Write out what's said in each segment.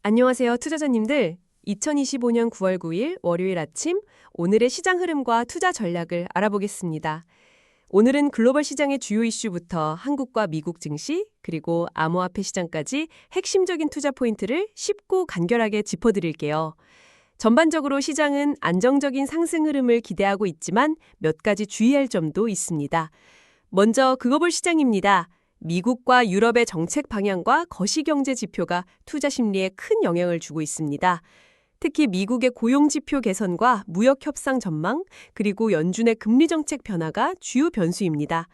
안녕하세요, 투자자님들. 2025년 9월 9일 월요일 아침 오늘의 시장 흐름과 투자 전략을 알아보겠습니다. 오늘은 글로벌 시장의 주요 이슈부터 한국과 미국 증시, 그리고 암호화폐 시장까지 핵심적인 투자 포인트를 쉽고 간결하게 짚어드릴게요. 전반적으로 시장은 안정적인 상승 흐름을 기대하고 있지만 몇 가지 주의할 점도 있습니다. 먼저 글로벌 시장입니다. 미국과 유럽의 정책 방향과 거시경제 지표가 투자 심리에 큰 영향을 주고 있습니다. 특히 미국의 고용지표 개선과 무역협상 전망, 그리고 연준의 금리 정책 변화가 주요 변수입니다.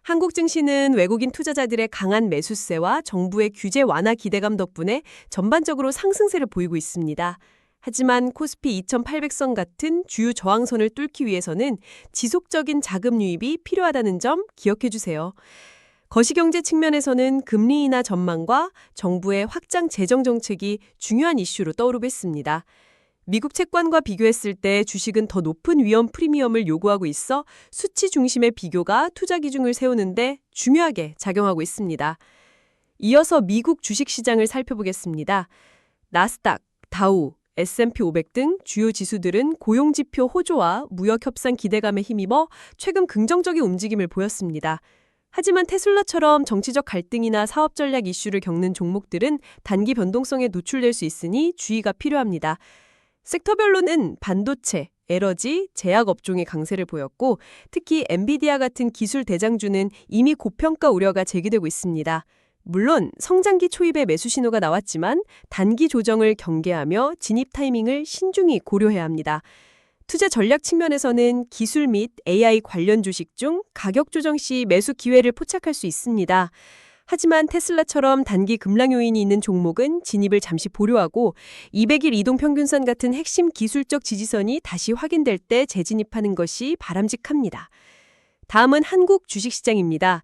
한국 증시는 외국인 투자자들의 강한 매수세와 정부의 규제 완화 기대감 덕분에 전반적으로 상승세를 보이고 있습니다. 하지만 코스피 2800선 같은 주요 저항선을 뚫기 위해서는 지속적인 자금 유입이 필요하다는 점 기억해 주세요. 거시경제 측면에서는 금리 인하 전망과 정부의 확장 재정 정책이 중요한 이슈로 떠오르고 있습니다. 미국 채권과 비교했을 때 주식은 더 높은 위험 프리미엄을 요구하고 있어 수치 중심의 비교가 투자 기준을 세우는데 중요하게 작용하고 있습니다. 이어서 미국 주식시장을 살펴보겠습니다. 나스닥, 다우, S&P 500 등 주요 지수들은 고용지표 호조와 무역협상 기대감에 힘입어 최근 긍정적인 움직임을 보였습니다. 하지만 테슬라처럼 정치적 갈등이나 사업 전략 이슈를 겪는 종목들은 단기 변동성에 노출될 수 있으니 주의가 필요합니다. 섹터별로는 반도체, 에너지, 제약 업종의 강세를 보였고 특히 엔비디아 같은 기술 대장주는 이미 고평가 우려가 제기되고 있습니다. 물론 성장기 초입에 매수 신호가 나왔지만 단기 조정을 경계하며 진입 타이밍을 신중히 고려해야 합니다. 투자 전략 측면에서는 기술 및 AI 관련 주식 중 가격 조정 시 매수 기회를 포착할 수 있습니다. 하지만 테슬라처럼 단기 급락 요인이 있는 종목은 진입을 잠시 보류하고 200일 이동평균선 같은 핵심 기술적 지지선이 다시 확인될 때 재진입하는 것이 바람직합니다. 다음은 한국 주식시장입니다.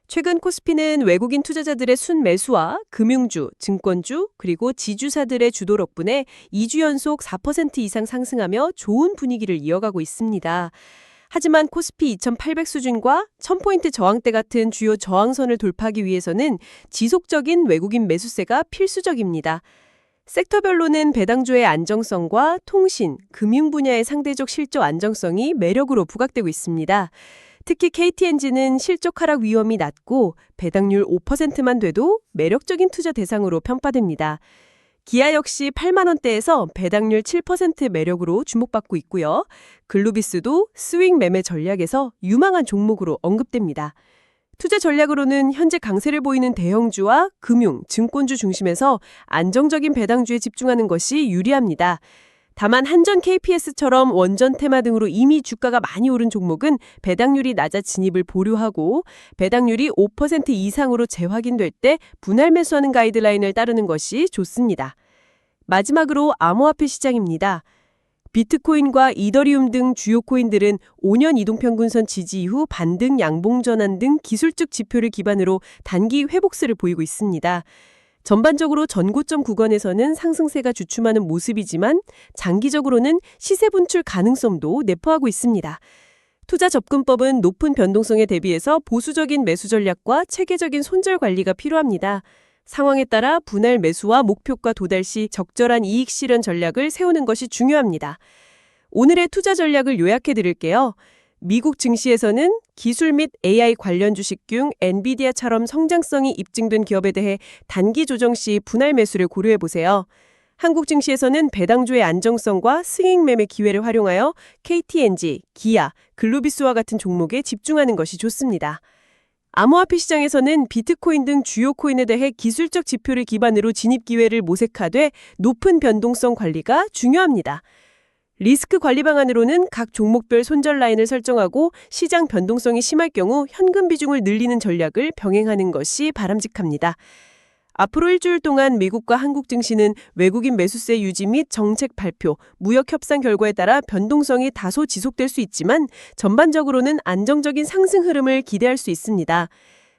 최근 코스피는 외국인 투자자들의 순매수와 금융주, 증권주, 그리고 지주사들의 주도 덕분에 2주 연속 4% 이상 상승하며 좋은 분위기를 이어가고 있습니다. 하지만 코스피 2800 수준과 1000포인트 저항대 같은 주요 저항선을 돌파하기 위해서는 지속적인 외국인 매수세가 필수적입니다. 섹터별로는 배당주의 안정성과 통신, 금융 분야의 상대적 실적 안정성이 매력으로 부각되고 있습니다. 특히 KTNG는 실적 하락 위험이 낮고 배당률 5%만 돼도 매력적인 투자 대상으로 평가됩니다. 기아 역시 8만 원대에서 배당률 7% 매력으로 주목받고 있고요. 글루비스도 스윙 매매 전략에서 유망한 종목으로 언급됩니다. 투자 전략으로는 현재 강세를 보이는 대형주와 금융, 증권주 중심에서 안정적인 배당주에 집중하는 것이 유리합니다. 다만 한전 KPS처럼 원전 테마 등으로 이미 주가가 많이 오른 종목은 배당률이 낮아 진입을 보류하고 배당률이 5% 이상으로 재확인될 때 분할 매수하는 가이드라인을 따르는 것이 좋습니다. 마지막으로 암호화폐 시장입니다. 비트코인과 이더리움 등 주요 코인들은 5년 이동평균선 지지 이후 반등 양봉 전환 등 기술적 지표를 기반으로 단기 회복세를 보이고 있습니다. 전반적으로 전고점 구간에서는 상승세가 주춤하는 모습이지만 장기적으로는 시세 분출 가능성도 내포하고 있습니다. 투자 접근법은 높은 변동성에 대비해서 보수적인 매수 전략과 체계적인 손절 관리가 필요합니다. 상황에 따라 분할 매수와 목표가 도달 시 적절한 이익 실현 전략을 세우는 것이 중요합니다. 오늘의 투자 전략을 요약해 드릴게요. 미국 증시에서는 기술 및 AI 관련 주식 중 엔비디아처럼 성장성이 입증된 기업에 대해 단기 조정 시 분할 매수를 고려해 보세요. 한국 증시에서는 배당주의 안정성과 승인 매매 기회를 활용하여 KTNG, 기아, 글로비스와 같은 종목에 집중하는 것이 좋습니다. 암호화폐 시장에서는 비트코인 등 주요 코인에 대해 기술적 지표를 기반으로 진입 기회를 모색하되 높은 변동성 관리가 중요합니다. 리스크 관리 방안으로는 각 종목별 손절 라인을 설정하고 시장 변동성이 심할 경우 현금 비중을 늘리는 전략을 병행하는 것이 바람직합니다. 앞으로 일주일 동안 미국과 한국 증시는 외국인 매수세 유지 및 정책 발표, 무역 협상 결과에 따라 변동성이 다소 지속될 수 있지만 전반적으로는 안정적인 상승 흐름을 기대할 수 있습니다.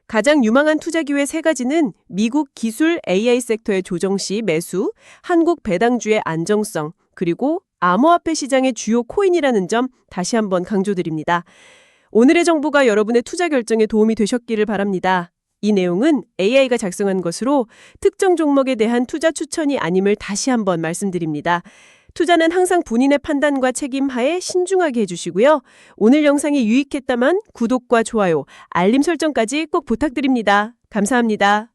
가장 유망한 투자 기회 3가지는 미국 기술 AI 섹터의 조정 시 매수, 한국 배당주의 안정성, 그리고 암호화폐 시장의 주요 코인이라는 점 다시 한번 강조드립니다. 오늘의 정보가 여러분의 투자 결정에 도움이 되셨기를 바랍니다. 이 내용은 AI가 작성한 것으로 특정 종목에 대한 투자 추천이 아님을 다시 한번 말씀드립니다. 투자는 항상 본인의 판단과 책임 하에 신중하게 해주시고요. 오늘 영상이 유익했다면 구독과 좋아요, 알림 설정까지 꼭 부탁드립니다. 감사합니다.